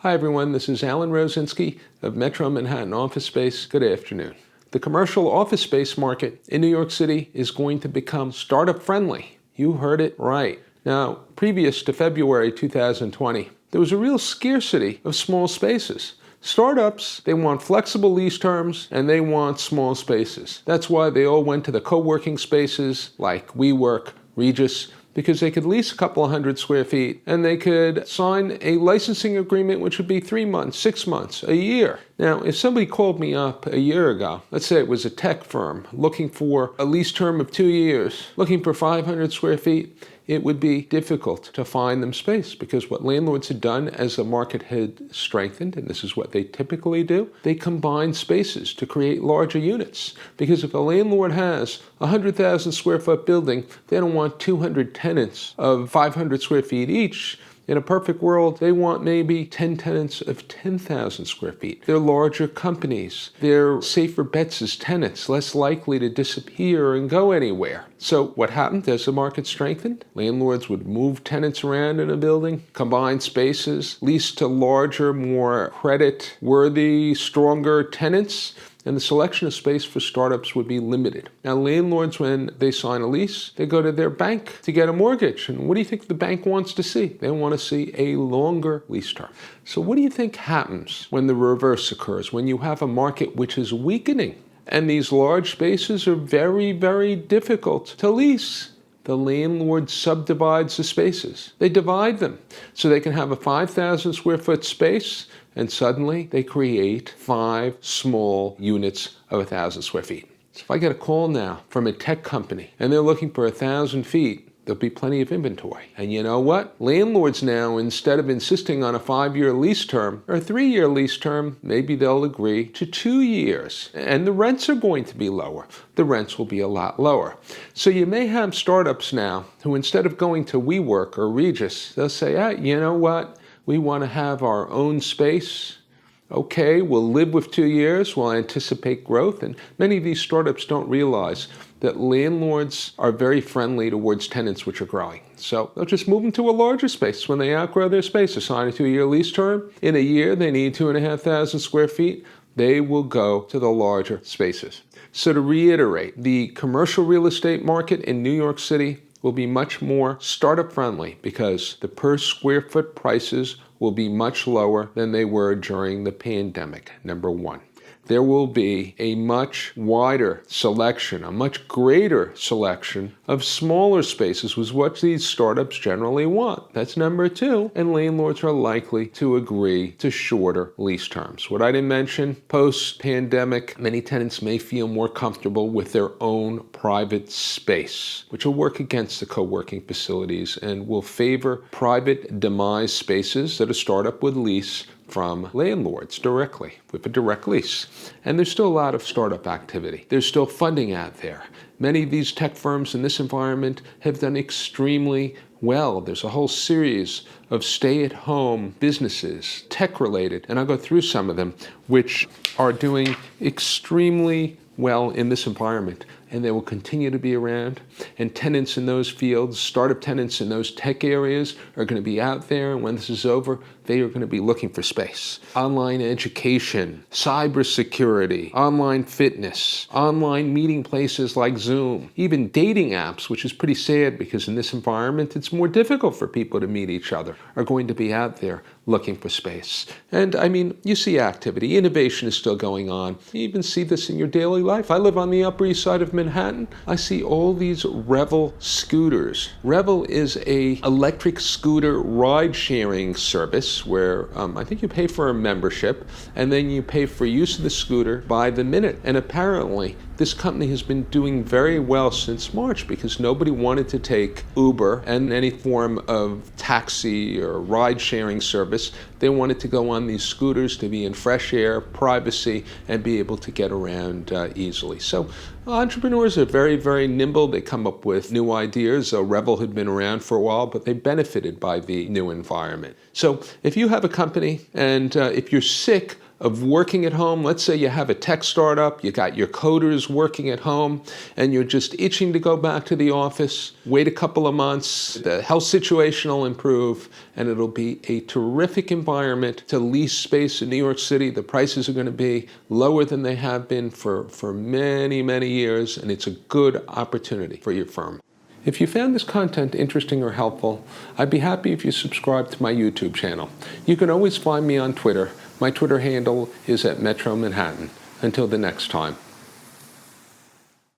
Hi everyone, this is Alan Rosinski of Metro Manhattan Office Space. Good afternoon. The commercial office space market in New York City is going to become startup friendly. You heard it right. Now, previous to February 2020, there was a real scarcity of small spaces. Startups, they want flexible lease terms and they want small spaces. That's why they all went to the co-working spaces like WeWork, Regus, because they could lease a couple of hundred square feet and they could sign a licensing agreement which would be 3 months, 6 months, a year. Now, if somebody called me up a year ago, let's say it was a tech firm looking for a lease term of 2 years, looking for 500 square feet, it would be difficult to find them space because what landlords had done as the market had strengthened, and this is what they typically do, they combine spaces to create larger units. Because if a landlord has a 100,000 square foot building, they don't want 200 tenants of 500 square feet each. In a perfect world, they want maybe 10 tenants of 10,000 square feet. They're larger companies. They're safer bets as tenants, less likely to disappear and go anywhere. So what happened as the market strengthened? Landlords would move tenants around in a building, combine spaces, lease to larger, more credit-worthy, stronger tenants, and the selection of space for startups would be limited. Now, landlords, when they sign a lease, they go to their bank to get a mortgage. And what do you think the bank wants to see? They want to see a longer lease term. So what do you think happens when the reverse occurs, when you have a market which is weakening? And these large spaces are very, very difficult to lease. The landlord subdivides the spaces. They divide them so they can have a 5,000 square foot space, and suddenly they create 5 small units of 1,000 square feet. So if I get a call now from a tech company and they're looking for 1,000 feet, there'll be plenty of inventory. And you know what? Landlords now, instead of insisting on a 5-year lease term or a 3-year lease term, maybe they'll agree to 2 years. And the rents are going to be lower. The rents will be a lot lower. So you may have startups now who, instead of going to WeWork or Regus, they'll say, you know what? We want to have our own space. Okay, we'll live with 2 years. We'll anticipate growth. And many of these startups don't realize that landlords are very friendly towards tenants which are growing. So they'll just move them to a larger space. When they outgrow their space, assign a 2-year lease term. In a year, they need 2,500 square feet. They will go to the larger spaces. So to reiterate, the commercial real estate market in New York City will be much more startup friendly because the per square foot prices will be much lower than they were during the pandemic, number one. There will be a much wider selection, a much greater selection of smaller spaces, was what these startups generally want. That's number two. And landlords are likely to agree to shorter lease terms. What I didn't mention, post-pandemic, many tenants may feel more comfortable with their own private space, which will work against the co-working facilities and will favor private demised spaces that a startup would lease from landlords directly with a direct lease. And there's still a lot of startup activity. There's still funding out there. Many of these tech firms in this environment have done extremely well. There's a whole series of stay-at-home businesses, tech-related, and I'll go through some of them, which are doing extremely well in this environment, and they will continue to be around. And tenants in those fields, startup tenants in those tech areas, are going to be out there, and when this is over, they are going to be looking for space. Online education, cybersecurity, online fitness, online meeting places like Zoom, even dating apps, which is pretty sad because in this environment, it's more difficult for people to meet each other, are going to be out there looking for space. And I mean, you see activity. Innovation is still going on. You even see this in your daily life. I live on the Upper East Side of Manhattan. I see all these Revel scooters. Revel is a electric scooter ride-sharing service where I think you pay for a membership and then you pay for use of the scooter by the minute. And apparently, this company has been doing very well since March because nobody wanted to take Uber and any form of taxi or ride-sharing service. They wanted to go on these scooters to be in fresh air, privacy, and be able to get around easily. So entrepreneurs are very, very nimble. They come up with new ideas. Revel had been around for a while, but they benefited by the new environment. So if you have a company and if you're sick of working at home. Let's say you have a tech startup, you got your coders working at home, and you're just itching to go back to the office. Wait a couple of months, the health situation will improve, and it'll be a terrific environment to lease space in New York City. The prices are going to be lower than they have been for many, many years, and it's a good opportunity for your firm. If you found this content interesting or helpful, I'd be happy if you subscribe to my YouTube channel. You can always find me on Twitter. My Twitter handle is @Metro Manhattan. Until the next time.